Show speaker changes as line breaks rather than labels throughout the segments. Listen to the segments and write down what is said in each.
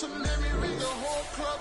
So let me read the whole club.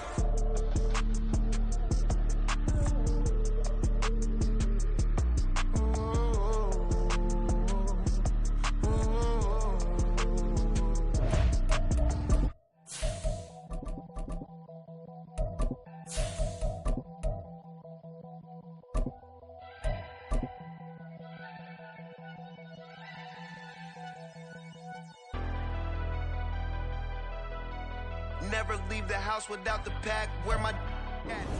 Never leave the house without the pack. Where my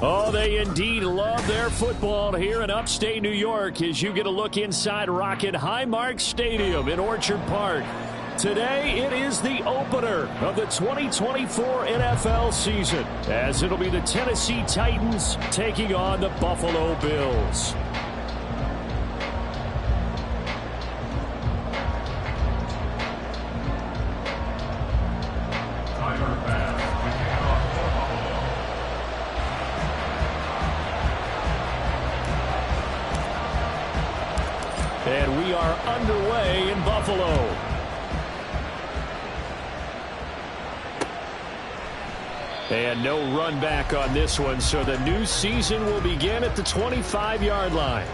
Oh, they indeed love their football here in upstate New York as you get a look inside Rocket Highmark Stadium in Orchard Park. Today, it is the opener of the 2024 NFL season, as it'll be the Tennessee Titans taking on the Buffalo Bills. And we are underway in Buffalo. And no run back on this one, so the new season will begin at the 25-yard line.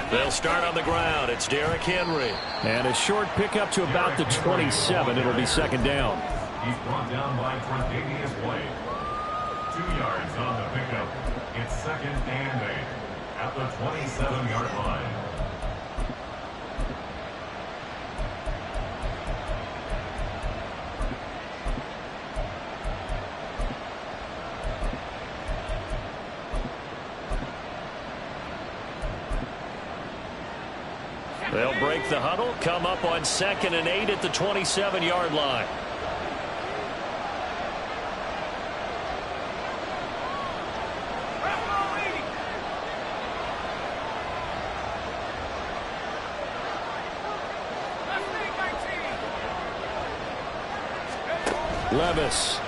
They'll start on the ground. It's Derrick Henry. And a short pickup to about the 27. It'll be second down.
He's brought down by Tre'Davious White. 2 yards on the pickup. It's second and 8 at the 27-yard line.
They'll break the huddle, come up on second and 8 at the 27-yard line. Levis.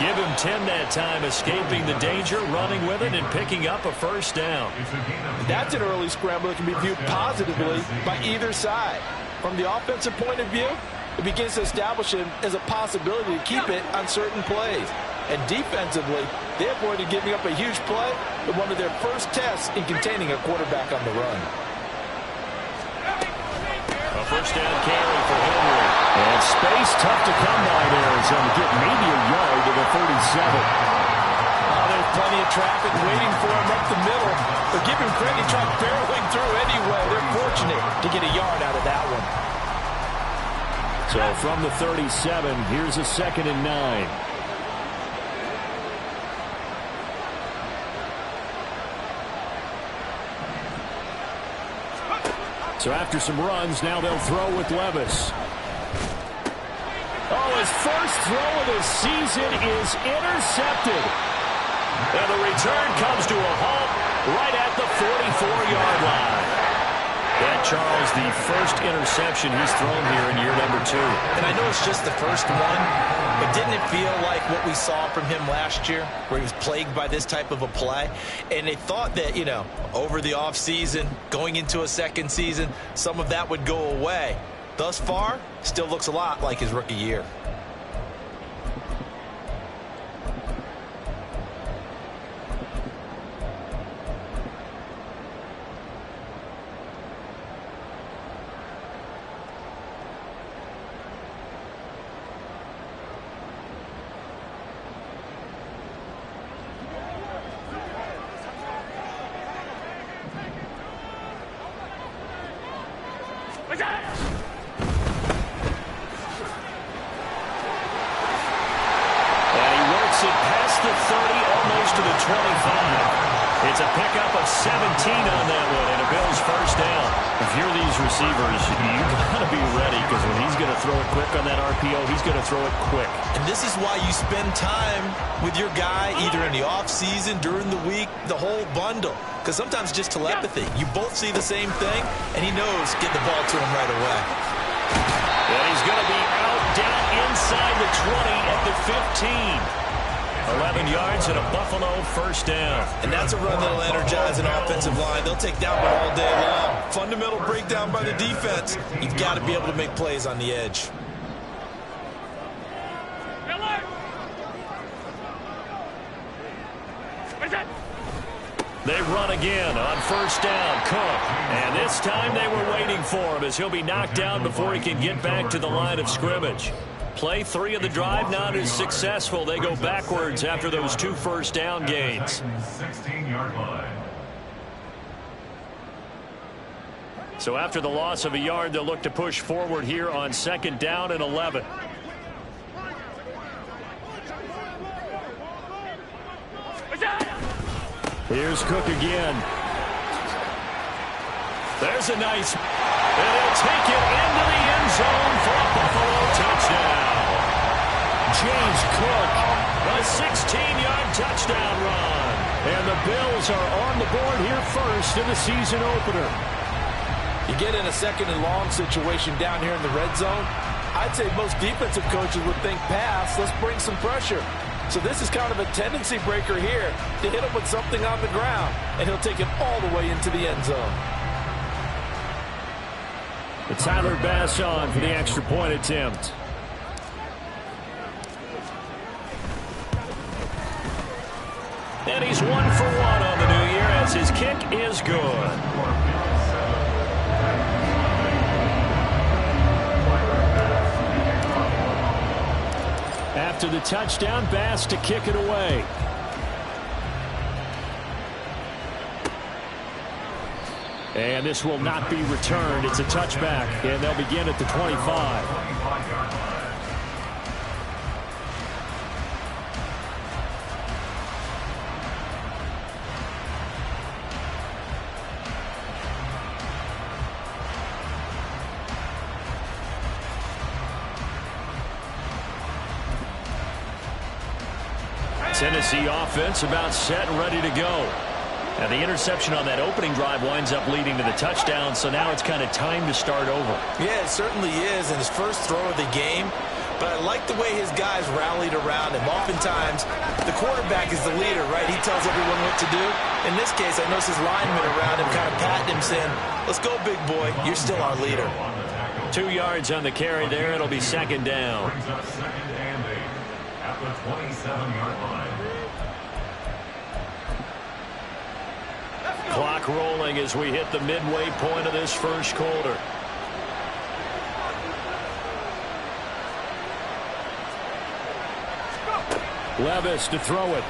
Give him 10 that time, escaping the danger, running with it, and picking up a first down.
That's an early scramble that can be viewed positively by either side. From the offensive point of view, it begins to establish him as a possibility to keep it on certain plays. And defensively, they avoided giving up a huge play in one of their first tests in containing a quarterback on the run.
A first down carry for Henry. And space tough to come by there. So to get maybe a yard to the 37.
There's plenty of traffic waiting for him up the middle. But give him credit, he tried barreling through anyway. They're fortunate to get a yard out of that one.
So from the 37, here's a second and 9. So after some runs, now they'll throw with Levis. Oh, his first throw of the season is intercepted. And the return comes to a halt right at the 44-yard line. That, Charles, the first interception he's thrown here in year number 2.
And I know it's just the first one, but didn't it feel like what we saw from him last year, where he was plagued by this type of a play? And they thought that, you know, over the offseason, going into a second season, some of that would go away. Thus far, still looks a lot like his rookie year.
It's a pickup of 17 on that one, and a Bills first down. If you're these receivers, you've got to be ready, because throw it quick on that RPO, he's going to throw it quick.
And this is why you spend time with your guy either in the offseason, during the week, the whole bundle. Because sometimes just telepathy. You both see the same thing, and he knows get the ball to him right away.
And he's going to be out down inside the 20 at the 15. 11 yards and a Buffalo first down.
And that's a run that'll energize an offensive line. They'll take that one all day long. Fundamental breakdown by the defense. You've got to be able to make plays on the edge.
They run again on first down. Cook. And this time they were waiting for him as he'll be knocked down before he can get back to the line of scrimmage. Play 3 of the drive not as successful. They go backwards after those 2 first down gains.
16-yard line.
So after the loss of a yard, they'll look to push forward here on second down and 11. Here's Cook again. There's a nice, and he'll take it into the end zone for a Buffalo touchdown. James Cook, a 16-yard touchdown run. And the Bills are on the board here first in the season opener.
You get in a second and long situation down here in the red zone, I'd say most defensive coaches would think pass, let's bring some pressure. So this is kind of a tendency breaker here to hit him with something on the ground, and he'll take it all the way into the end zone.
The Tyler Bass on for the extra point attempt. And he's 1 for 1 on the new year as his kick is good. After the touchdown, Bass to kick it away. And this will not be returned. It's a touchback, and they'll begin at the 25. Tennessee offense about set and ready to go. And the interception on that opening drive winds up leading to the touchdown, so now it's kind of time to start over.
Yeah, it certainly is in his first throw of the game. But I like the way his guys rallied around him. Oftentimes, the quarterback is the leader, right? He tells everyone what to do. In this case, I noticed his linemen around him kind of patting him, saying, let's go, big boy. You're still our leader.
2 yards on the carry there. It'll be second down.
Brings up second and 8 at the 27-yard line.
Clock rolling as we hit the midway point of this first quarter. Levis to throw it.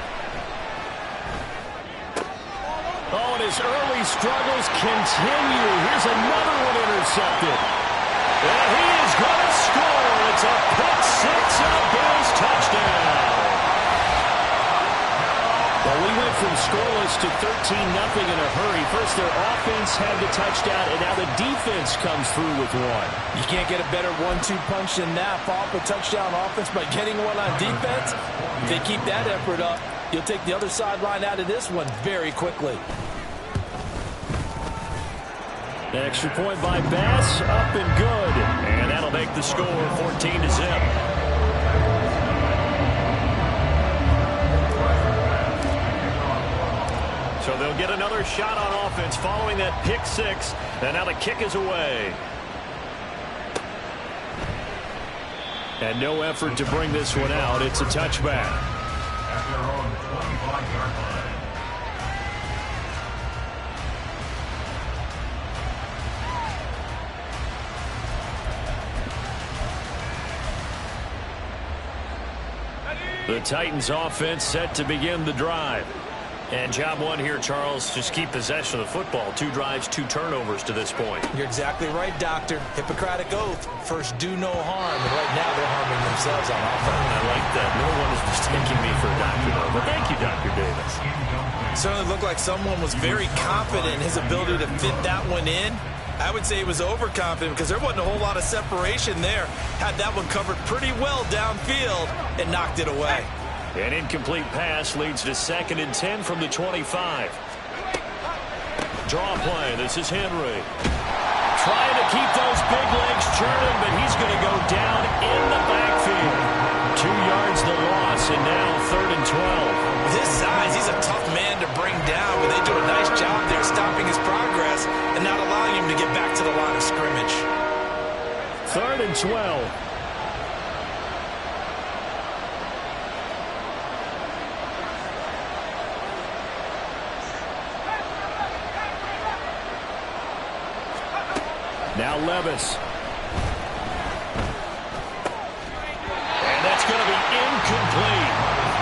Oh, and his early struggles continue. Here's another one intercepted. And he is going to score. It's a pick six and a Bills touchdown. Well, we went from scoreless to 13-0 in a hurry. First, their offense had the touchdown, and now the defense comes through with one.
You can't get a better 1-2 punch than that. Off a touchdown offense by getting one on defense. If they keep that effort up, you'll take the other sideline out of this one very quickly.
The extra point by Bass, up and good. And that'll make the score 14-0. So they'll get another shot on offense following that pick six. And now the kick is away. And no effort to bring this one out. It's a touchback.
At their own 25-yard line.
The Titans offense set to begin the drive. And job one here, Charles, just keep possession of the football. 2 drives, 2 turnovers to this point.
You're exactly right, Doctor. Hippocratic oath. First, do no harm. And right now, they're harming themselves on offense.
I like that. No one is mistaking me for a doctor, though. But thank you, Dr. Davis.
Certainly looked like someone was very confident in his ability to fit that one in. I would say he was overconfident because there wasn't a whole lot of separation there. Had that one covered pretty well downfield and knocked it away.
An incomplete pass leads to 2nd and 10 from the 25. Draw play. This is Henry. Trying to keep those big legs churning, but he's going to go down in the backfield. 2 yards the loss, and now 3rd and 12.
With his size, he's a tough man to bring down, but they do a nice job there stopping his progress and not allowing him to get back to the line of scrimmage.
3rd and 12. Now Levis. And that's going to be incomplete.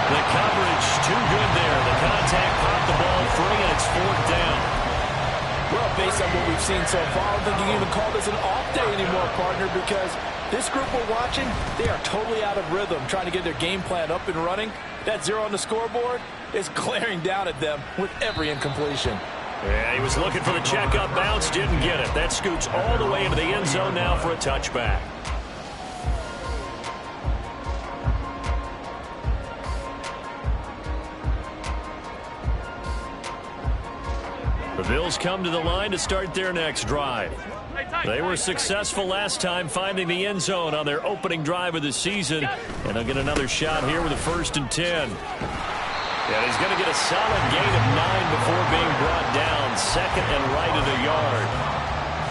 The coverage too good there. The contact popped the ball free, and it's 4th down.
Well, based on what we've seen so far, I don't think you can even call this an off day anymore, partner, because this group we're watching, they are totally out of rhythm, trying to get their game plan up and running. That 0 on the scoreboard is glaring down at them with every incompletion.
Yeah, he was looking for the checkup bounce, didn't get it. That scoots all the way into the end zone now for a touchback. The Bills come to the line to start their next drive. They were successful last time finding the end zone on their opening drive of the season, and they'll get another shot here with a 1st and 10. Yeah, he's going to get a solid gain of 9 before being brought down. 2nd and right at a yard.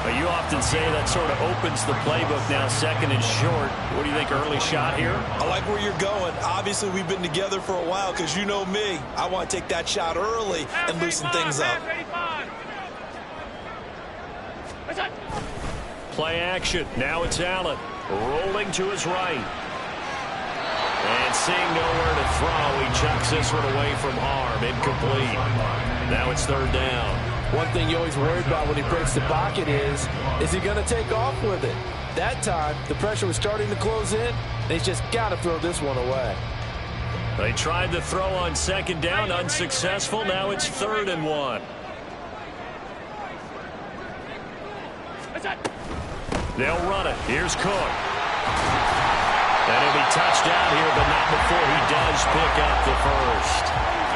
But you often say that sort of opens the playbook now, 2nd and short. What do you think, early shot here?
I like where you're going. Obviously, we've been together for a while because you know me. I want to take that shot early and loosen things up.
Play action. Now it's Allen. Rolling to his right. And seeing nowhere to throw, he chucks this one away from harm. Incomplete. Now it's 3rd down.
One thing you always worried about when he breaks the pocket is he going to take off with it? That time, the pressure was starting to close in, and he's just got to throw this one away.
They tried the throw on 2nd down, unsuccessful. Now it's 3rd and 1. They'll run it. Here's Cook. And he'll be touched down here, but not before he does pick up the first.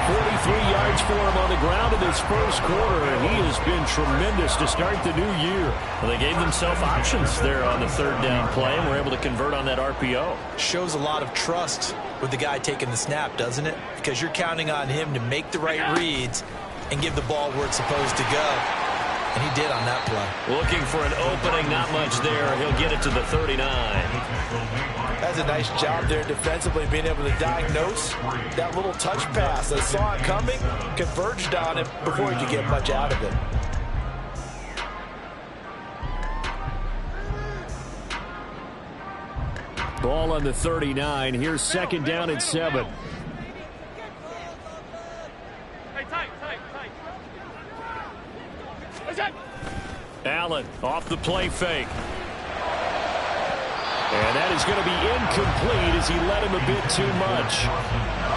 43 yards for him on the ground in this first quarter, and he has been tremendous to start the new year. Well, they gave themselves options there on the 3rd down play, and were able to convert on that RPO.
Shows a lot of trust with the guy taking the snap, doesn't it? Because you're counting on him to make the right reads and give the ball where it's supposed to go. And he did on that play.
Looking for an opening, not much there. He'll get it to the 39.
That's a nice job there defensively, being able to diagnose that little touch pass. They saw it coming, converged on it before he could get much out of it.
Ball on the 39. Here's 2nd down and 7. Allen off the play fake. And that is going to be incomplete as he let him a bit too much.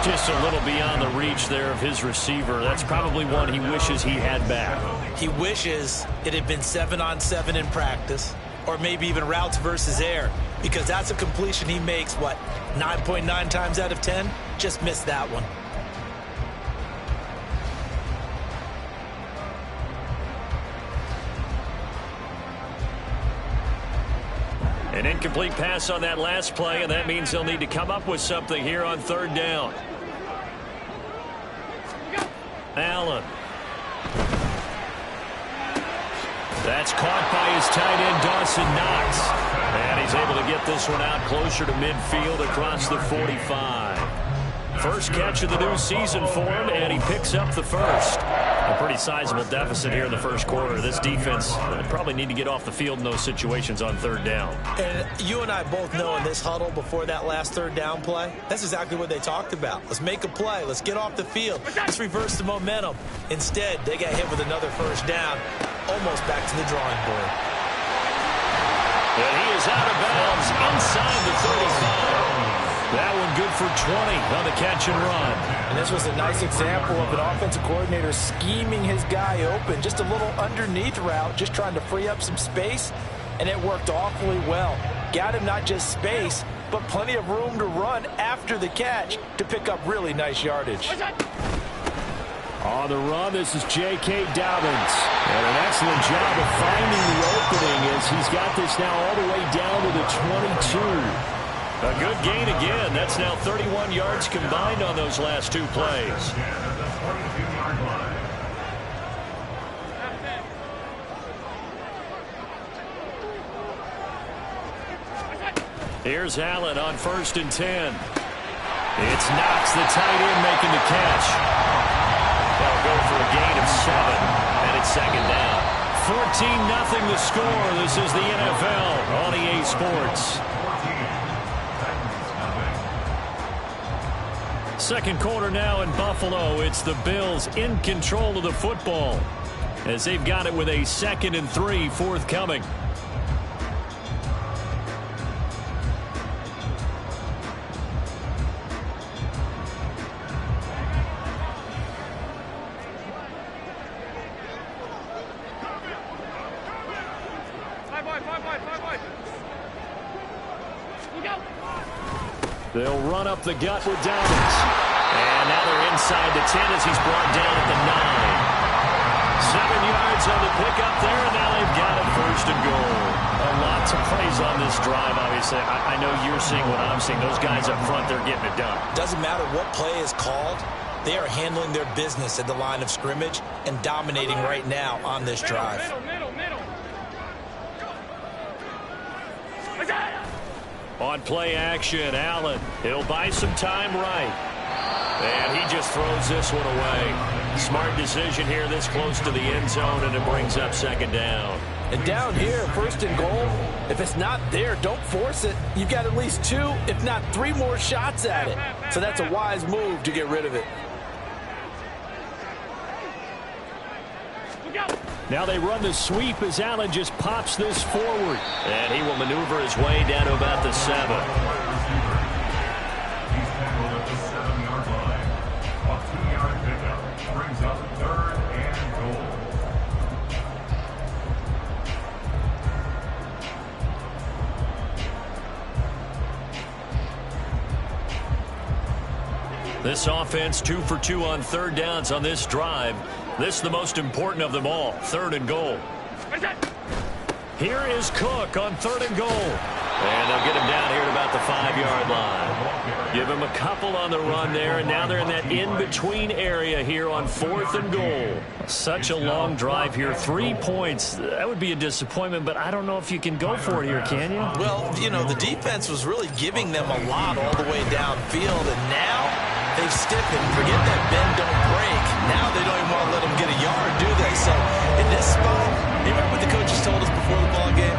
Just a little beyond the reach there of his receiver. That's probably one he wishes he had back.
He wishes it had been 7-on-7 in practice, or maybe even routes versus air, because that's a completion he makes, 9.9 times out of 10? Just missed that one.
An incomplete pass on that last play, and that means they'll need to come up with something here on 3rd down. Allen. That's caught by his tight end, Dawson Knox. And he's able to get this one out closer to midfield across the 45. First catch of the new season for him, and he picks up the first. A pretty sizable deficit here in the first quarter. This defense probably need to get off the field in those situations on 3rd down.
And you and I both know in this huddle before that last 3rd down play, that's exactly what they talked about. Let's make a play. Let's get off the field. Let's reverse the momentum. Instead, they got hit with another 1st down, almost back to the drawing board.
And he is out of bounds inside the 35. That one good for 20 on the catch and run.
And this was a nice example of an offensive coordinator scheming his guy open. Just a little underneath route, just trying to free up some space, and it worked awfully well. Got him not just space, but plenty of room to run after the catch to pick up really nice yardage.
On the run, this is J.K. Dobbins. And an excellent job of finding the opening as he's got this now all the way down to the 22. A good gain again. That's now 31 yards combined on those last two plays. Here's Allen on 1st and 10. It's Knox, the tight end, making the catch. They'll go for a gain of 7, and it's 2nd down. 14-0 the score. This is the NFL on EA Sports. Second quarter now in Buffalo. It's the Bills in control of the football as they've got it with a 2nd and 3 forthcoming. They'll run up the gut with Dobbins. And now they're inside the 10 as he's brought down at the 9. 7 yards on the pickup there, and now they've got it 1st and goal. Lots of plays on this drive, obviously. I know you're seeing what I'm seeing. Those guys up front, they're getting it done.
Doesn't matter what play is called. They are handling their business at the line of scrimmage and dominating right now on this drive.
On play action, Allen. He'll buy some time right. And he just throws this one away. Smart decision here this close to the end zone, and it brings up 2nd down.
And down here, 1st and goal, if it's not there, don't force it. You've got at least 2, if not 3 more shots at it. So that's a wise move to get rid of it.
Now they run the sweep as Allen just pops this forward. And he will maneuver his way down to about the 7.
He's tackled at the 7-yard line. A 2-yard pickup brings up 3rd and goal.
This offense 2 for 2 on 3rd downs on this drive. This is the most important of them all, 3rd and goal. Here is Cook on 3rd and goal. And they'll get him down here at about the 5-yard line. Give him a couple on the run there, and now they're in that in-between area here on 4th and goal. Such a long drive here. 3 points. That would be a disappointment, but I don't know if you can go for it here, can you?
Well, you know, the defense was really giving them a lot all the way downfield, and now they've stiffened. Forget that bend, don't break. Now they don't even want to let them get a yard, do they? So in this spot, you remember what the coaches told us before the ball game?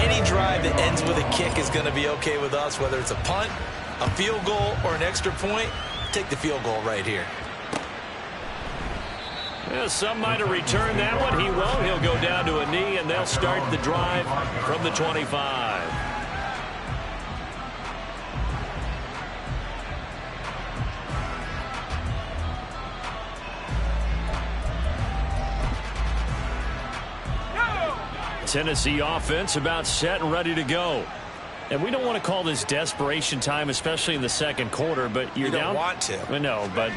Any drive that ends with a kick is going to be okay with us, whether it's a punt, a field goal, or an extra point. Take the field goal right here.
Yeah, some might have returned that one. He won't. He'll go down to a knee, and they'll start the drive from the 25. Tennessee offense about set and ready to go. And we don't want to call this desperation time, especially in the second quarter, but you're down.
You don't want to.
No, but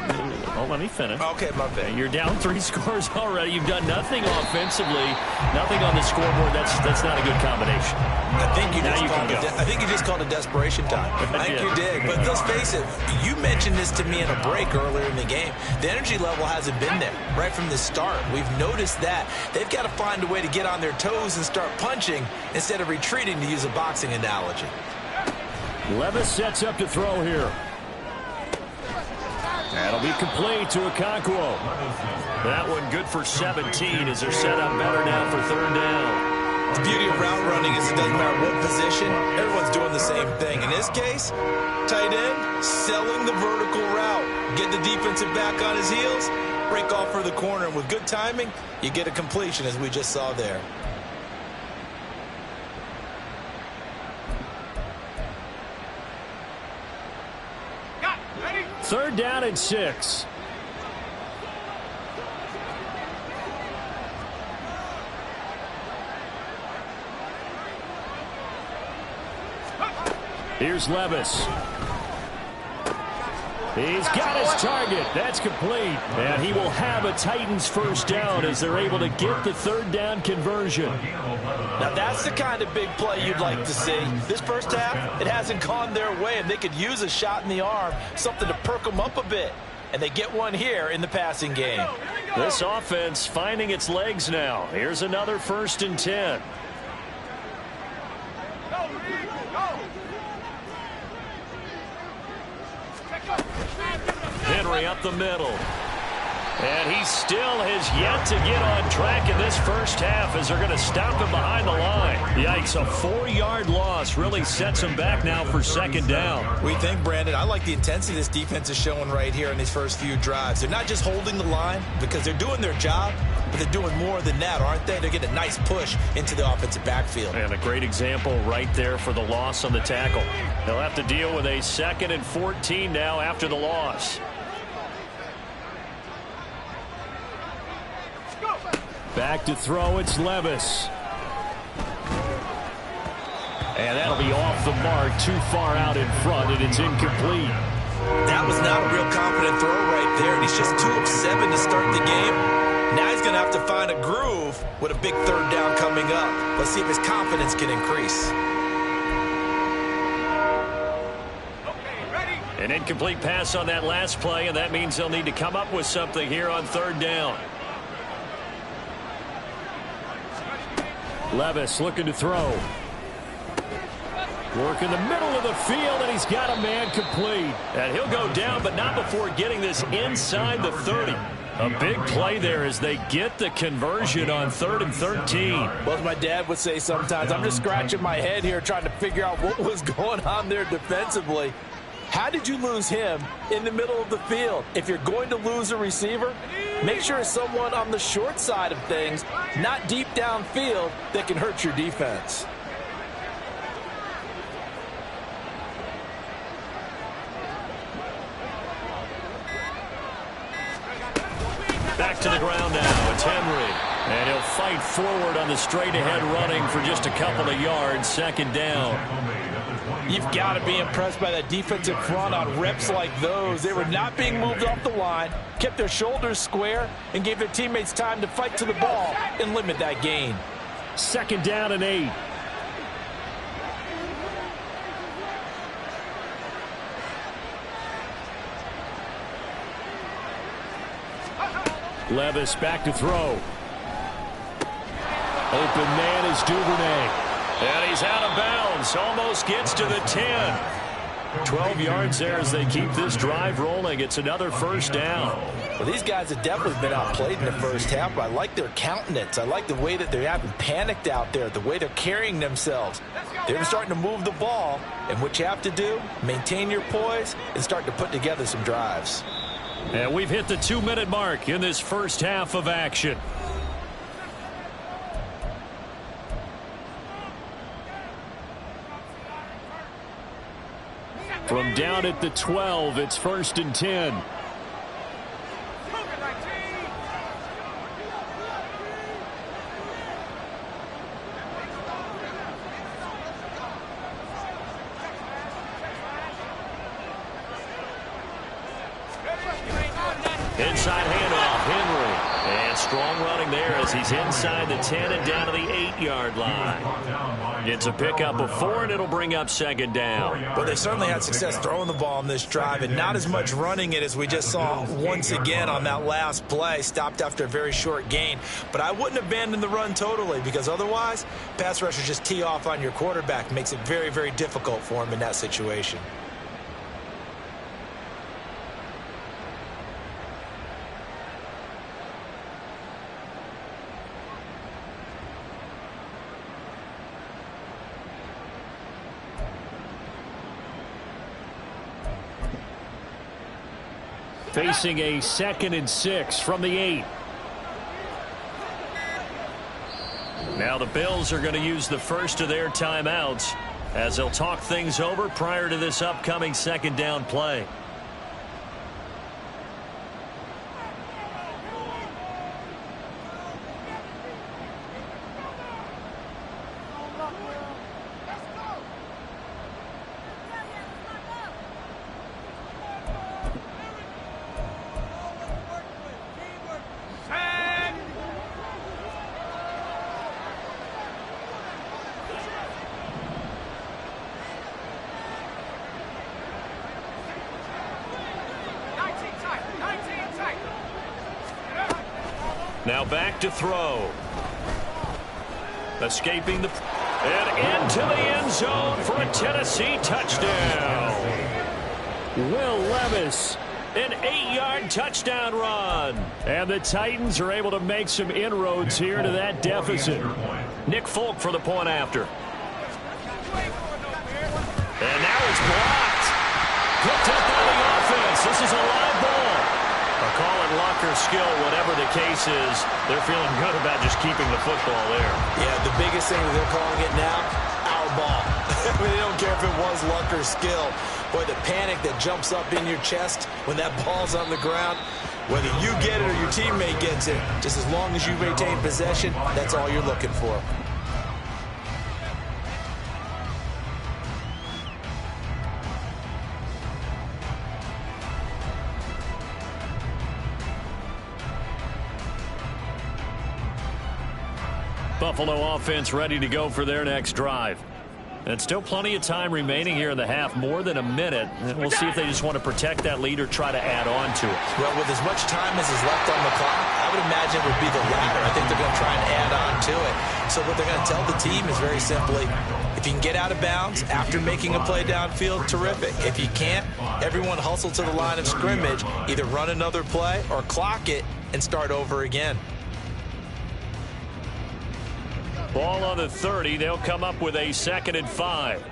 let me finish.
Okay, my bad.
You're down 3 scores already. You've done nothing offensively, nothing on the scoreboard. That's not a good combination.
I think you just called it desperation time. I think you did. But let's face it, you mentioned this to me in a break earlier in the game. The energy level hasn't been there right from the start. We've noticed that. They've got to find a way to get on their toes and start punching instead of retreating, to use a boxing analogy.
Levis sets up to throw here. That'll be complete to Okonkwo. That one good for 17 as they're set up better now for 3rd down.
The beauty of route running is it doesn't matter what position, everyone's doing the same thing. In this case, tight end, selling the vertical route. Get the defensive back on his heels, break off for the corner. And with good timing, you get a completion as we just saw there.
3rd down and 6. Here's Levis. He's got his target. That's complete. And he will have a Titans 1st down as they're able to get the 3rd down conversion.
Now, that's the kind of big play you'd like to see. This first half, it hasn't gone their way, and they could use a shot in the arm, something to perk them up a bit. And they get one here in the passing game.
This offense finding its legs now. Here's another 1st and 10. Henry up the middle. And he still has yet to get on track in this first half as they're going to stop him behind the line. Yikes, a 4-yard loss really sets him back now for 2nd down.
We think, Brandon, I like the intensity this defense is showing right here in these first few drives. They're not just holding the line because they're doing their job, but they're doing more than that, aren't they? They're getting a nice push into the offensive backfield.
And a great example right there for the loss on the tackle. They'll have to deal with a 2nd and 14 now after the loss. Back to throw, it's Levis. And that'll be off the mark, too far out in front, and it's incomplete.
That was not a real confident throw right there, and he's just 2 of 7 to start the game. Now he's going to have to find a groove with a big 3rd down coming up. Let's see if his confidence can increase.
An incomplete pass on that last play, and that means they'll need to come up with something here on 3rd down. Levis looking to throw. Work in the middle of the field, and he's got a man complete. And he'll go down, but not before getting this inside the 30. A big play there as they get the conversion on 3rd and 13.
Well, as my dad would say sometimes, I'm just scratching my head here trying to figure out what was going on there defensively. How did you lose him in the middle of the field? If you're going to lose a receiver, make sure it's someone on the short side of things, not deep downfield, that can hurt your defense.
Back to the ground now. It's Henry. And he'll fight forward on the straight-ahead running for just a couple of yards. 2nd down.
You've got to be impressed by that defensive front on reps like those. They were not being moved off the line, kept their shoulders square, and gave their teammates time to fight to the ball and limit that gain.
2nd down and 8. Levis back to throw. Open man is Duvernay. And he's out of bounds. Almost gets to the 10. 12 yards there as they keep this drive rolling. It's another 1st down.
Well, these guys have definitely been outplayed in the first half. I like their countenance. I like the way that they haven't panicked out there, the way they're carrying themselves. They're starting to move the ball. And what you have to do, maintain your poise and start to put together some drives.
And we've hit the 2-minute mark in this first half of action. From down at the 12, it's 1st and 10. Inside handoff, Henry. And strong running there as he's inside the 10 and down to the 8-yard line. It's a pickup of 4, and it'll bring up 2nd down.
But they certainly had success throwing the ball on this drive, and not as much running it as we just saw once again on that last play. Stopped after a very short gain. But I wouldn't abandon the run totally, because otherwise, pass rushers just tee off on your quarterback. Makes it very, very difficult for him in that situation.
Facing a 2nd and 6 from the 8. Now the Bills are going to use the first of their timeouts as they'll talk things over prior to this upcoming 2nd down play. Now back to throw. Escaping the... And into the end zone for a Tennessee touchdown. Will Levis, an 8-yard touchdown run. And the Titans are able to make some inroads here to that deficit. Nick Folk for the point after. And now it's blocked. Picked up by the offense. This is a live ball. Call it luck or skill, whatever the case is, they're feeling good about just keeping the football there.
Yeah, the biggest thing that they're calling it now, our ball. I mean, they don't care if it was luck or skill. Boy, the panic that jumps up in your chest when that ball's on the ground, whether you get it or your teammate gets it, just as long as you retain possession, that's all you're looking for.
Buffalo offense ready to go for their next drive. And still plenty of time remaining here in the half, more than a minute. And we'll see if they just want to protect that lead or try to add on to it.
Well, with as much time as is left on the clock, I would imagine it would be the latter. I think they're going to try and add on to it. So what they're going to tell the team is very simply, if you can get out of bounds after making a play downfield, terrific. If you can't, everyone hustle to the line of scrimmage, either run another play or clock it and start over again.
Ball on the 30. They'll come up with a 2nd and 5.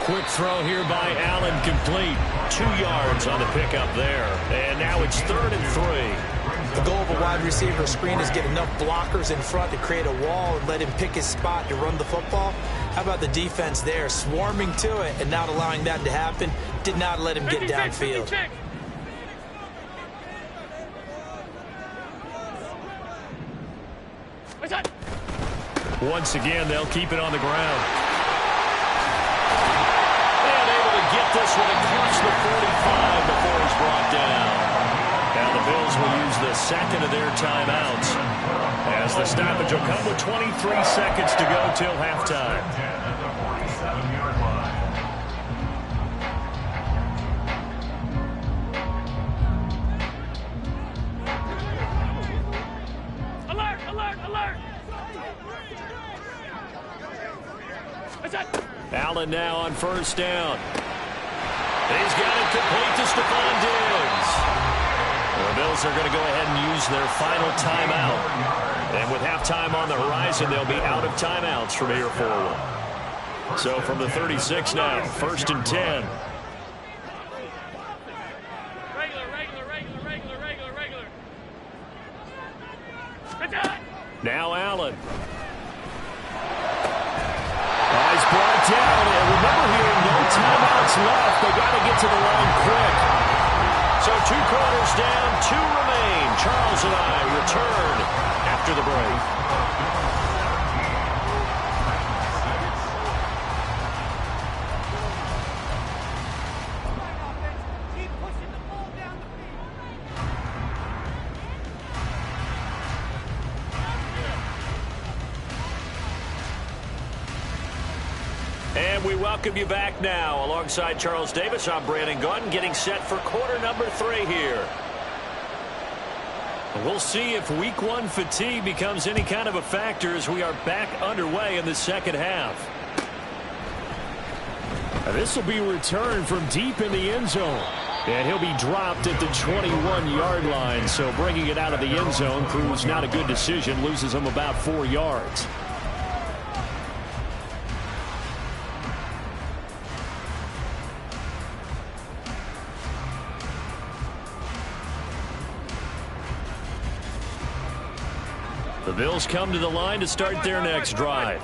Quick throw here by Allen, complete. 2 yards on the pickup there. And now it's 3rd and 3.
The goal of a wide receiver screen is get enough blockers in front to create a wall and let him pick his spot to run the football. How about the defense there, swarming to it and not allowing that to happen? Did not let him get downfield.
Once again, they'll keep it on the ground. And able to get this one across the 45 before he's brought down. Now the Bills will use the 2nd of their timeouts, as the stoppage will come with 23 seconds to go till halftime.
At the 47-yard line.
Alert! Alert! Alert!
Allen now on 1st down. He's got it complete to Stephon Diggs. The Bills are going to go ahead and use their final timeout. And with halftime on the horizon, they'll be out of timeouts from here forward. So from the 36 now, 1st and 10.
Regular.
Now Allen. He's brought down. And remember here, no timeouts left. They got to get to the line quick. So 2 quarters down, 2 remain. Charles and I return after the break. And we welcome you back now. Alongside Charles Davis, I'm Brandon Gaudin, getting set for quarter number 3 here. We'll see if week 1 fatigue becomes any kind of a factor as we are back underway in the second half. This will be returned from deep in the end zone. And he'll be dropped at the 21-yard line. So bringing it out of the end zone proves not a good decision. Loses him about 4 yards. The Bills come to the line to start their next drive.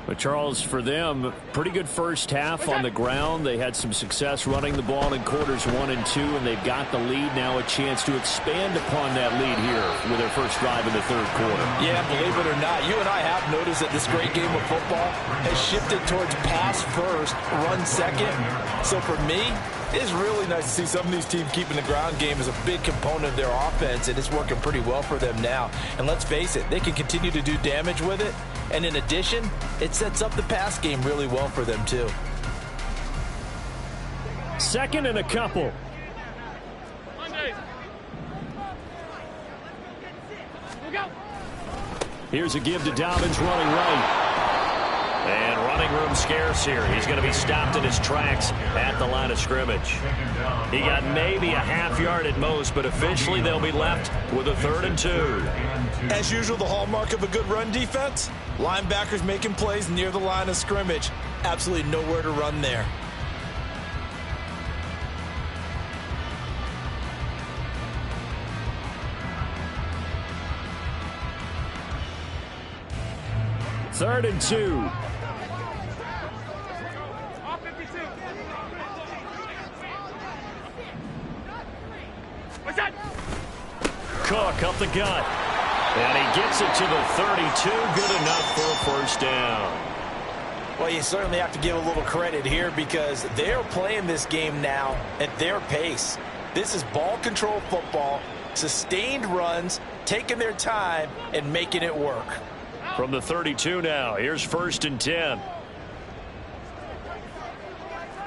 But Charles, for them, pretty good first half on the ground. They had some success running the ball in quarters 1 and 2, and they've got the lead now, a chance to expand upon that lead here with their first drive in the third quarter.
Yeah, believe it or not, you and I have noticed that this great game of football has shifted towards pass first, run second. So for me, it's really nice to see some of these teams keeping the ground game as a big component of their offense, and it's working pretty well for them now. And let's face it, they can continue to do damage with it. And in addition, it sets up the pass game really well for them, too.
Second and a couple.
Monday. We'll go.
Here's a give to Dobbins running right. And running room scarce here. He's going to be stopped in his tracks at the line of scrimmage. He got maybe a half yard at most, but officially they'll be left with a 3rd and 2.
As usual, the hallmark of a good run defense, linebackers making plays near the line of scrimmage. Absolutely nowhere to run there.
Third and 2.
All 52. What's that?
Cook up the gut. And he gets it to the 32. Good enough for a first down.
Well, you certainly have to give a little credit here because they're playing this game now at their pace. This is ball control football, sustained runs, taking their time, and making it work.
From the 32 now, here's 1st and 10.
Hey,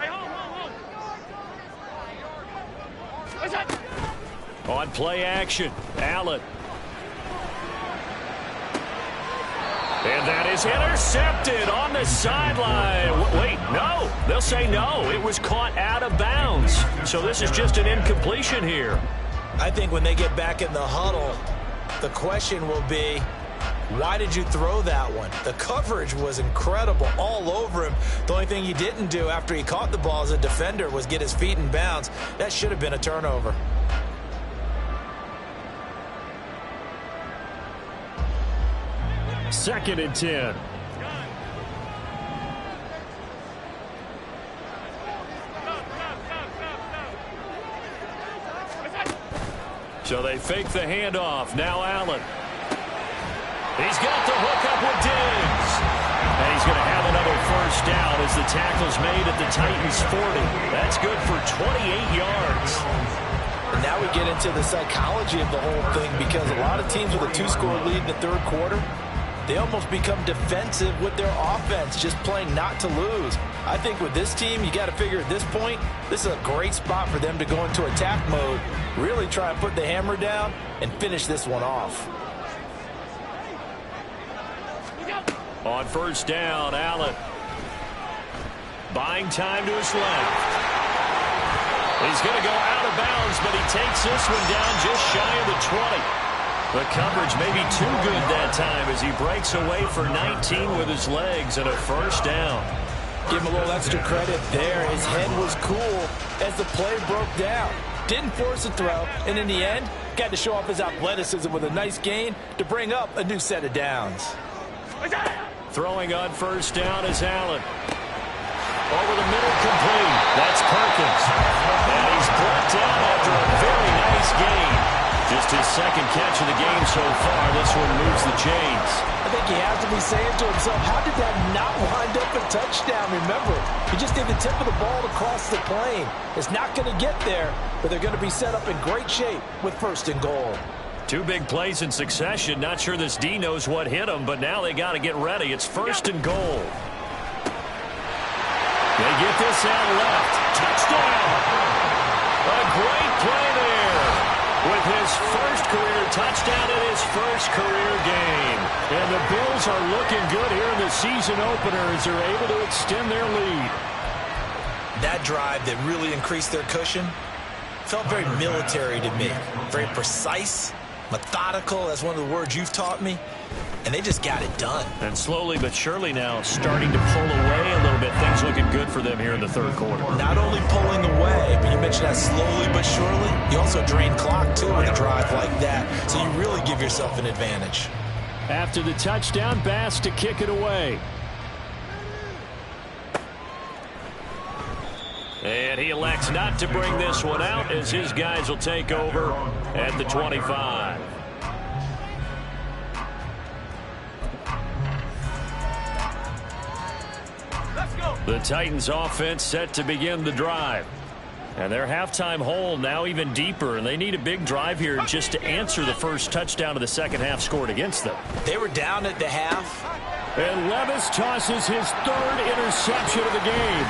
hold. What's that?
On play action, Allen. And that is intercepted on the sideline. Wait, no. They'll say no. It was caught out of bounds. So this is just an incompletion here.
I think when they get back in the huddle, the question will be, why did you throw that one? The coverage was incredible all over him. The only thing he didn't do after he caught the ball as a defender was get his feet in bounds. That should have been a turnover.
Second and 10. So they fake the handoff. Now Allen. He's got the hook up with Diggs. And he's going to have another first down as the tackle's made at the Titans' 40. That's good for 28 yards.
And now we get into the psychology of the whole thing because a lot of teams with a 2-score lead in the third quarter, they almost become defensive with their offense, just playing not to lose. I think with this team, you got to figure at this point, this is a great spot for them to go into attack mode, really try and put the hammer down and finish this one off.
On first down, Allen. Buying time to his left. He's going to go out of bounds, but he takes this one down just shy of the 20. The coverage may be too good that time as he breaks away for 19 with his legs and a first down.
Give him a little extra credit there. His head was cool as the play broke down. Didn't force a throw, and in the end, got to show off his athleticism with a nice gain to bring up a new set of downs.
Throwing on first down is Allen. Over the middle, complete. That's Perkins. And he's brought down after a very nice gain. Just his second catch of the game so far. This one moves the chains.
I think he has to be saying to himself, how did that not wind up a touchdown? Remember, he just did the tip of the ball across the plane. It's not going to get there, but they're going to be set up in great shape with 1st and goal.
2 big plays in succession. Not sure this D knows what hit him, but now they got to get ready. It's 1st and goal. They get this out left. Touchdown! A great play there with his first career touchdown in his first career game. And the Bills are looking good here in the season opener as they're able to extend their lead.
That drive that really increased their cushion felt very military to me. Very precise, methodical, that's one of the words you've taught me. And they just got it done.
And slowly but surely now starting to pull away a little bit. Things looking good for them here in the third quarter.
Not only pulling away, but you mentioned that slowly but surely. You also drain clock, too, with a drive like that. So you really give yourself an advantage.
After the touchdown, Bass to kick it away. And he elects not to bring this one out as his guys will take over at the 25.
Let's go.
The Titans offense set to begin the drive. And their halftime hole now even deeper, and they need a big drive here just to answer the first touchdown of the second half scored against them.
They were down at the half.
And Levis tosses his third interception of the game.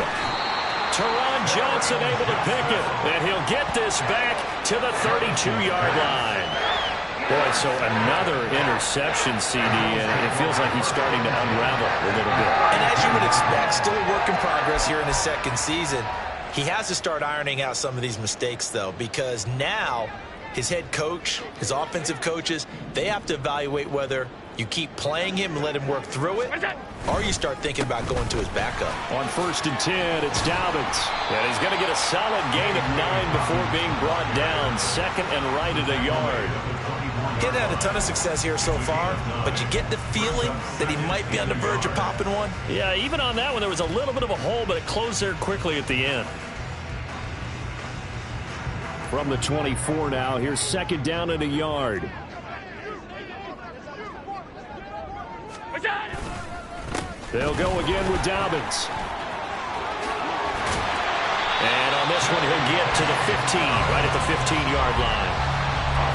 Teron Johnson able to pick it, and he'll get this back to the 32-yard line. Boy, so another interception, CD, and it feels like he's starting to unravel a little bit.
And as you would expect, still a work in progress here in his second season. He has to start ironing out some of these mistakes, though, because now his head coach, his offensive coaches, they have to evaluate whether you keep playing him and let him work through it, or you start thinking about going to his backup.
On 1st and 10, it's Dobbins. And he's going to get a solid gain of 9 before being brought down. Second and right at a yard.
He hasn't had a ton of success here so far, but you get the feeling that he might be on the verge of popping one.
Yeah, even on that one, there was a little bit of a hole, but it closed there quickly at the end. From the 24 now, here's second down and a yard. They'll go again with Dobbins. And on this one, he'll get to the 15, right at the 15-yard line.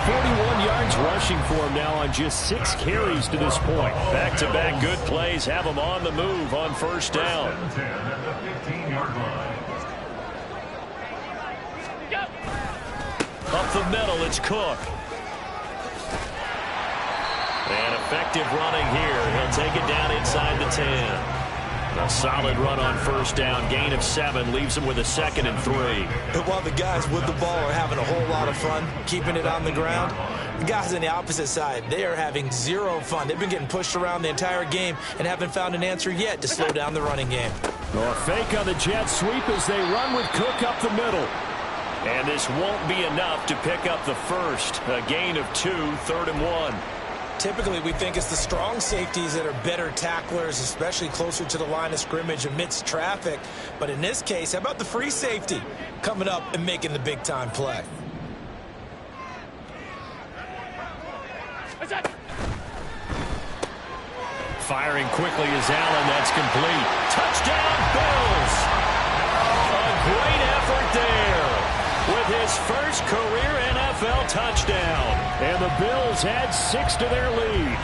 41 yards rushing for him now on just 6 carries to this point. Back-to-back good plays have him on the move on first down.
First and 10 at the 15-yard line.
Up the middle, it's Cook. And effective running here. He'll take it down inside the 10. A solid run on first down. Gain of 7 leaves him with a 2nd and 3.
And while the guys with the ball are having a whole lot of fun keeping it on the ground, the guys on the opposite side, they are having zero fun. They've been getting pushed around the entire game and haven't found an answer yet to slow down the running game.
A fake on the jet sweep as they run with Cook up the middle. And this won't be enough to pick up the first. A gain of 2, 3rd and 1.
Typically, we think it's the strong safeties that are better tacklers, especially closer to the line of scrimmage amidst traffic. But in this case, how about the free safety coming up and making the big-time play?
Firing quickly is Allen. That's complete. Touchdown, Bills! A great effort there with his first career NFL touchdown. And the Bills add 6 to their lead.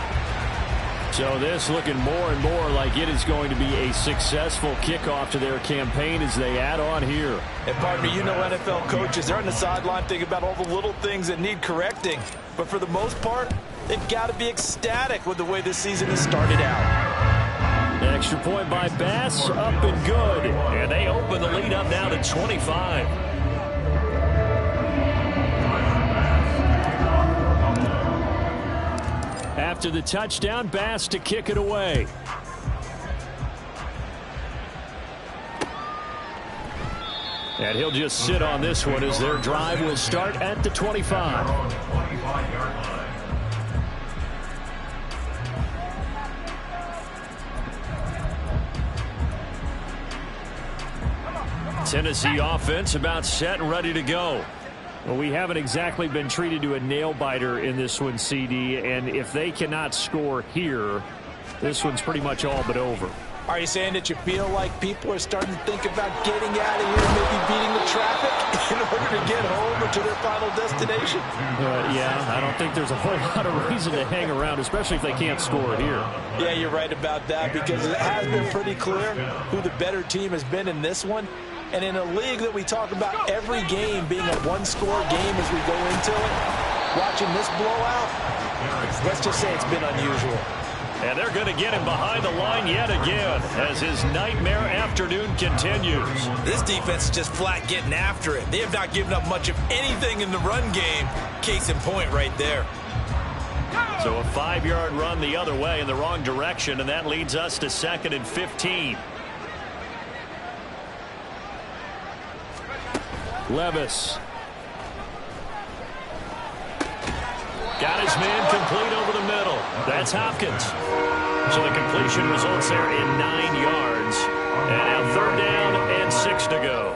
So this looking more and more like it is going to be a successful kickoff to their campaign as they add on here.
And partner, you know NFL coaches, they're on the sideline thinking about all the little things that need correcting. But for the most part, they've got to be ecstatic with the way this season has started out.
An extra point by Bass, up and good. And they open the lead up now to 25. After the touchdown, Bass to kick it away. And he'll just sit on this one as their drive will start at the 25.
25-yard line.
Tennessee offense about set and ready to go. Well, we haven't exactly been treated to a nail-biter in this one, CD, and if they cannot score here, this one's pretty much all but over.
Are you saying that you feel like people are starting to think about getting out of here, maybe beating the traffic in order to get home or to their final destination?
Yeah, I don't think there's a whole lot of reason to hang around, especially if they can't score here.
Yeah, you're right about that, because it has been pretty clear who the better team has been in this one. And in a league that we talk about every game being a one-score game as we go into it, watching this blowout, let's just say it's been unusual.
And they're going to get him behind the line yet again as his nightmare afternoon continues.
This defense is just flat getting after it. They have not given up much of anything in the run game. Case in point right there.
So a 5-yard run the other way in the wrong direction, and that leads us to 2nd and 15. Levis. Got his man complete over the middle. That's Hopkins. So the completion results there in 9 yards. And now 3rd down and 6 to go.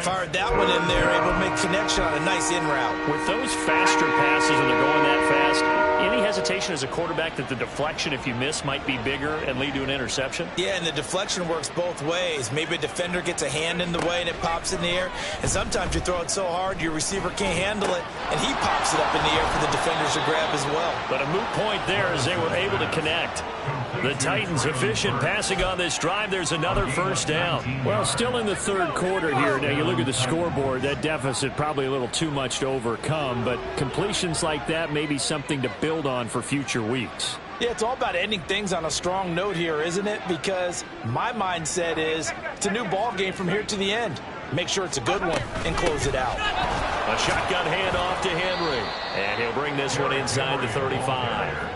Fired that one in there, able to make connection on a nice in route.
With those faster passes and they're going that fast, any hesitation as a quarterback that the deflection, if you miss, might be bigger and lead to an interception?
Yeah, and the deflection works both ways. Maybe a defender gets a hand in the way and it pops in the air. And sometimes you throw it so hard your receiver can't handle it, and he pops it up in the air for the defenders to grab as well.
But a moot point there as they were able to connect. The Titans efficient passing on this drive. There's another first down. Well, still in the third quarter here. Now, you look at the scoreboard. That deficit probably a little too much to overcome. But completions like that may be something to build on for future weeks.
Yeah, it's all about ending things on a strong note here, isn't it? Because my mindset is it's a new ball game from here to the end. Make sure it's a good one and close it out.
A shotgun handoff to Henry. And he'll bring this one inside the 35.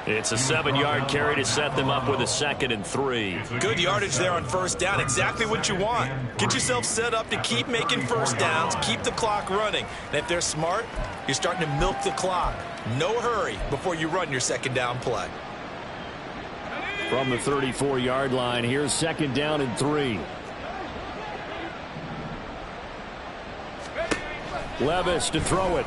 It's a 7-yard carry to set them up with a 2nd and 3.
Good yardage there on first down. Exactly what you want. Get yourself set up to keep making first downs, keep the clock running. And if they're smart, you're starting to milk the clock. No hurry before you run your second down play.
From the 34-yard line, here's 2nd down and 3. Levis to throw it.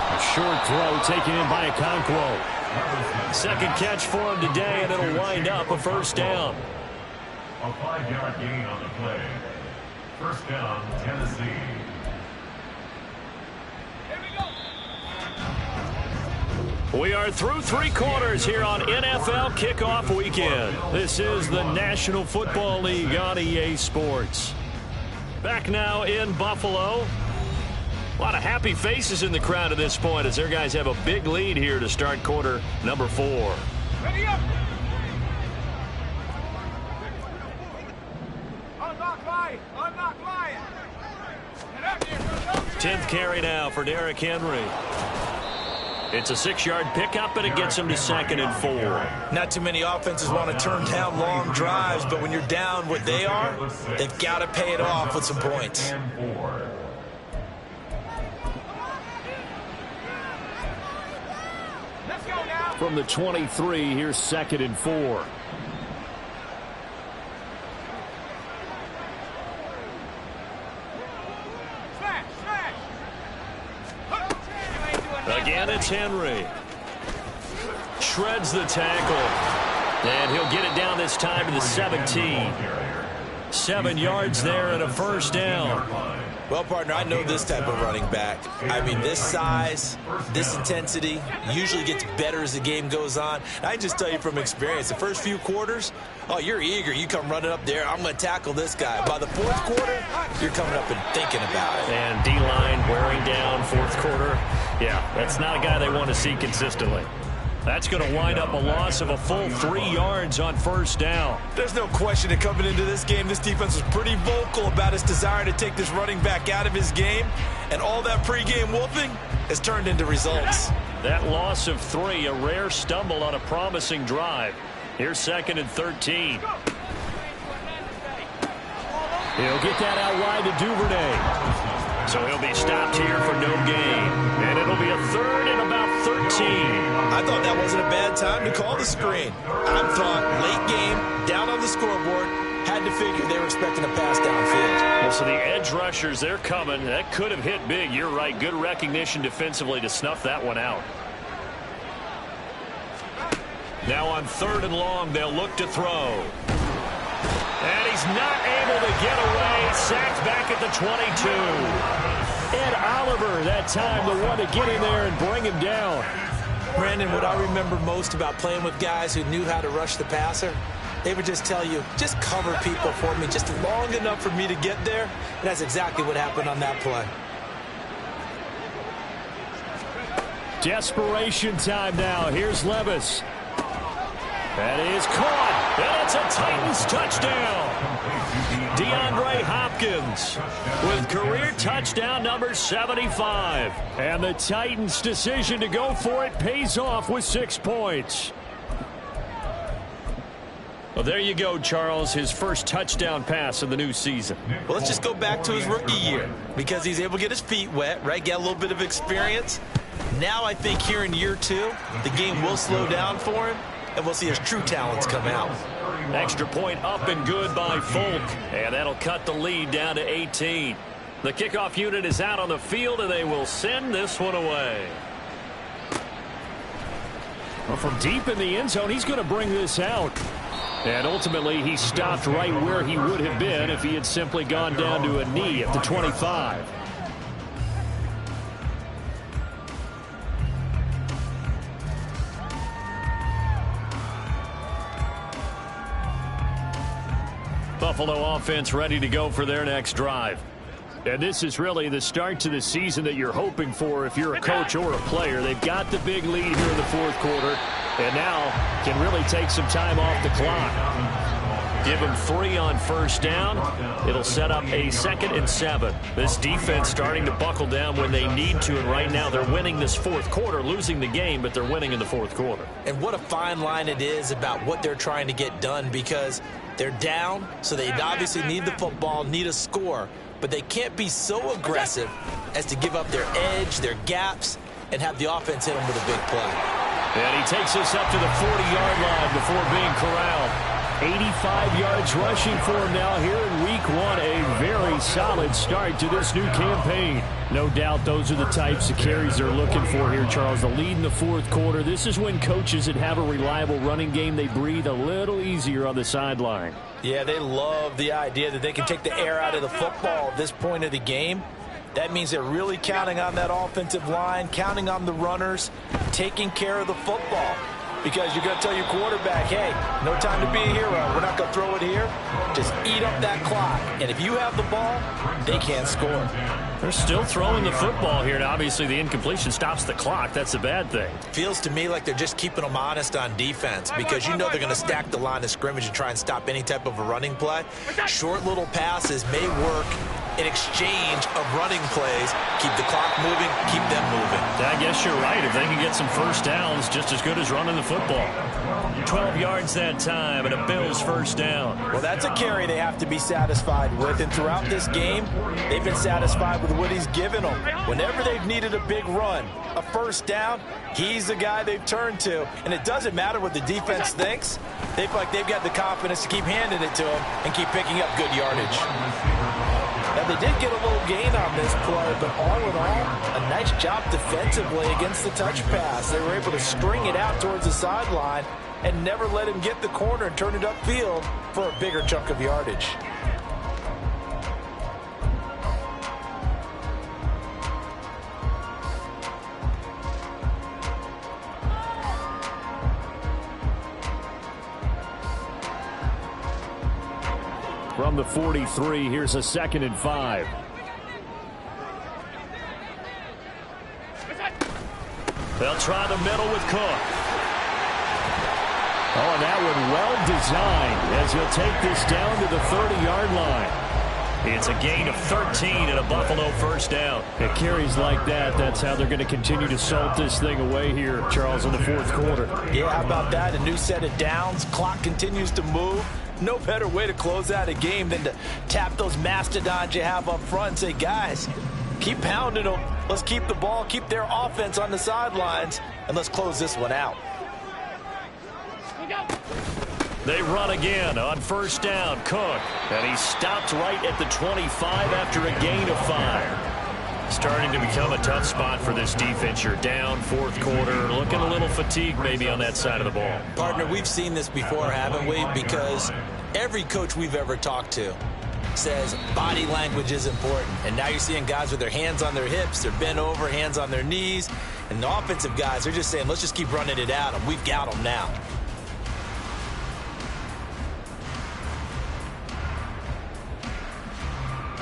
A short throw taken in by Okonkwo. Second catch for him today, and it'll wind up a first down.
A 5-yard gain on the play. First down, Tennessee.
We are through 3 quarters here on NFL Kickoff Weekend. This is the National Football League on EA Sports. Back now in Buffalo. A lot of happy faces in the crowd at this point as their guys have a big lead here to start quarter number 4.
Ready up. Unlock line. Unlock line.
10th carry now for Derrick Henry. It's a 6-yard pickup, and it gets him to 2nd and 4.
Not too many offenses want to turn down long drives, but when you're down what they are, they've got to pay it off with some points.
From the 23, here's 2nd and 4. Again, it's Henry. Shreds the tackle. And he'll get it down this time to the 17. 7 yards there and a first down.
Well, partner, I know this type of running back. I mean, this size, this intensity usually gets better as the game goes on. I just tell you from experience, the first few quarters, oh, you're eager. You come running up there, I'm going to tackle this guy. By the fourth quarter, you're coming up and thinking about it.
And D-line wearing down fourth quarter. Yeah, that's not a guy they want to see consistently. That's going to wind up a loss of a full 3 yards on first down.
There's no question that coming into this game, this defense was pretty vocal about its desire to take this running back out of his game. And all that pregame whooping has turned into results.
That loss of 3, a rare stumble on a promising drive. Here's 2nd and 13. He'll get that out wide to Duvernay. So he'll be stopped here for no gain. And it'll be a 3rd and about 13.
I thought that wasn't a bad time to call the screen. I thought late game, down on the scoreboard, had to figure they were expecting a pass downfield.
Well, so the edge rushers, they're coming. That could have hit big. You're right. Good recognition defensively to snuff that one out. Now on 3rd and long, they'll look to throw. And he's not able to get away. Sacked back at the 22. Ed Oliver that time, the one to get in there and bring him down.
Brandon, what I remember most about playing with guys who knew how to rush the passer, they would just tell you, just cover people for me just long enough for me to get there. And that's exactly what happened on that play.
Desperation time now. Here's Levis. That is caught. And it's a Titans touchdown. DeAndre Hopkins with career touchdown number 75. And the Titans' decision to go for it pays off with 6 points. Well, there you go, Charles. His first touchdown pass of the new season.
Well, let's just go back to his rookie year because he's able to get his feet wet, right? Get a little bit of experience. Now I think here in year 2, the game will slow down for him, and we'll see his true talents come out.
Extra point up and good by Folk. And that'll cut the lead down to 18. The kickoff unit is out on the field, and they will send this one away. Well, from deep in the end zone, he's going to bring this out. And ultimately, he stopped right where he would have been if he had simply gone down to a knee at the 25. Buffalo offense ready to go for their next drive. And this is really the start to the season that you're hoping for if you're a coach or a player. They've got the big lead here in the fourth quarter, and now can really take some time off the clock. Give them 3 on first down. It'll set up a 2nd and 7. This defense starting to buckle down when they need to, and right now they're winning this fourth quarter, losing the game, but they're winning in the fourth quarter.
And what a fine line it is about what they're trying to get done, because they're down, so they obviously need the football, need a score, but they can't be so aggressive as to give up their edge, their gaps, and have the offense hit them with a big play.
And he takes us up to the 40-yard line before being corralled. 85 yards rushing for him now here in week 1. A very solid start to this new campaign. No doubt those are the types of carries they're looking for here, Charles. The lead in the fourth quarter. This is when coaches that have a reliable running game, they breathe a little easier on the sideline.
Yeah, they love the idea that they can take the air out of the football at this point of the game. That means they're really counting on that offensive line, counting on the runners, taking care of the football. Because you're going to tell your quarterback, hey, no time to be a hero. We're not going to throw it here. Just eat up that clock. And if you have the ball, they can't score.
They're still throwing the football here, and obviously the incompletion stops the clock. That's a bad thing.
Feels to me like they're just keeping them honest on defense, because you know they're going to stack the line of scrimmage and try and stop any type of a running play. Short little passes may work in exchange of running plays. Keep the clock moving, keep them moving.
I guess you're right. If they can get some first downs, just as good as running the football. 12 yards that time, and a Bills first down.
Well, that's a carry they have to be satisfied with. And throughout this game, they've been satisfied with what he's given them. Whenever they've needed a big run, a first down, he's the guy they've turned to. And it doesn't matter what the defense thinks. They feel like they've got the confidence to keep handing it to him and keep picking up good yardage. Now, they did get a little gain on this play, but all in all, a nice job defensively against the touch pass. They were able to string it out towards the sideline and never let him get the corner and turn it upfield for a bigger chunk of yardage.
From the 43, here's a 2nd and 5. They'll try the middle with Cook. Oh, and that one well designed as he'll take this down to the 30-yard line. It's a gain of 13 and a Buffalo first down. It carries like that. That's how they're going to continue to salt this thing away here, Charles, in the fourth quarter.
Yeah, how about that? A new set of downs. Clock continues to move. No better way to close out a game than to tap those mastodons you have up front and say, guys, keep pounding them. Let's keep the ball, keep their offense on the sidelines, and let's close this one out.
They run again on first down. Cook, and he stopped right at the 25 after a gain of 5. Starting to become a tough spot for this defense. You're down fourth quarter, looking a little fatigued maybe on that side of the ball.
Partner, we've seen this before, haven't we? Because every coach we've ever talked to says body language is important. And now you're seeing guys with their hands on their hips, they're bent over, hands on their knees. And the offensive guys, they're just saying, let's just keep running it at them. We've got them now.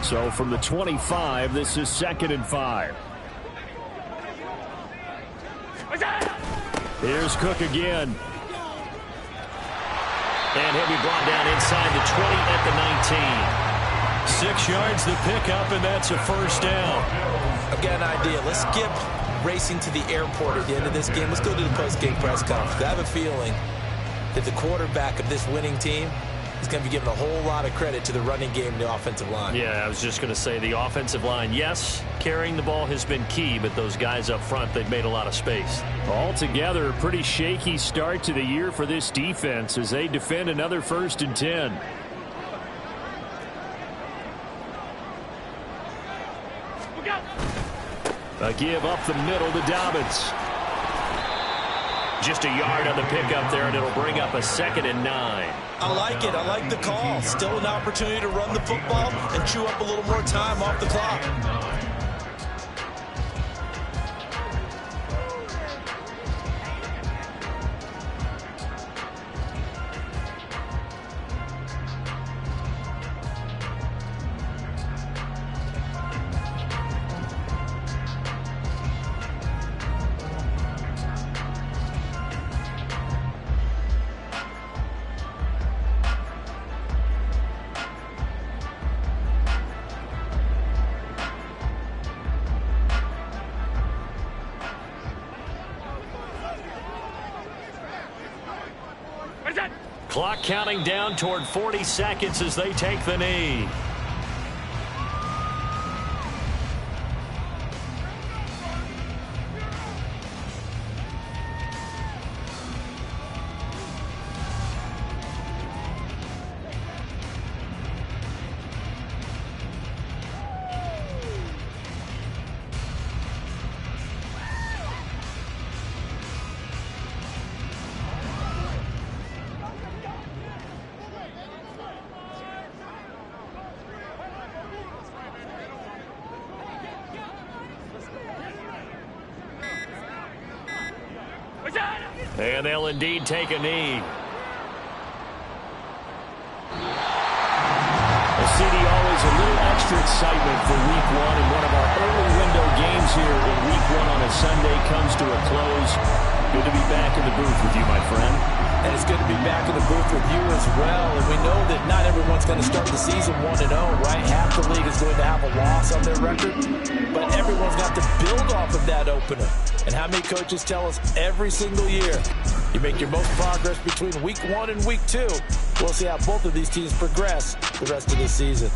So from the 25, this is 2nd and 5. Here's Cook again. And he'll be brought down inside the 20 at the 19. 6 yards the pickup, and that's a first down.
I've got an idea. Let's skip racing to the airport at the end of this game. Let's go to the post-game press conference. I have a feeling that the quarterback of this winning team is going to be given a whole lot of credit to the running game and the offensive line.
Yeah, I was just going to say the offensive line, yes, carrying the ball has been key, but those guys up front, they've made a lot of space. Altogether, a pretty shaky start to the year for this defense as they defend another 1st and 10. A give up the middle to Dobbins. Just a yard on the pickup there, and it'll bring up a 2nd and 9.
I like it. I like the call. Still an opportunity to run the football and chew up a little more time off the clock.
Clock counting down toward 40 seconds as they take the knee. And they'll indeed take a knee. Well, CD, always a little extra excitement for Week 1, and one of our early window games here in Week 1 on a Sunday comes to a close. Good to be back in the booth with you, my friend.
And it's good to be back in the booth with you as well. And we know that not everyone's going to start the season 1-0, right? Half the league is going to have a loss on their record. But everyone's got to build off of that opener. And how many coaches tell us every single year, you make your most progress between Week 1 and Week 2. We'll see how both of these teams progress the rest of the season.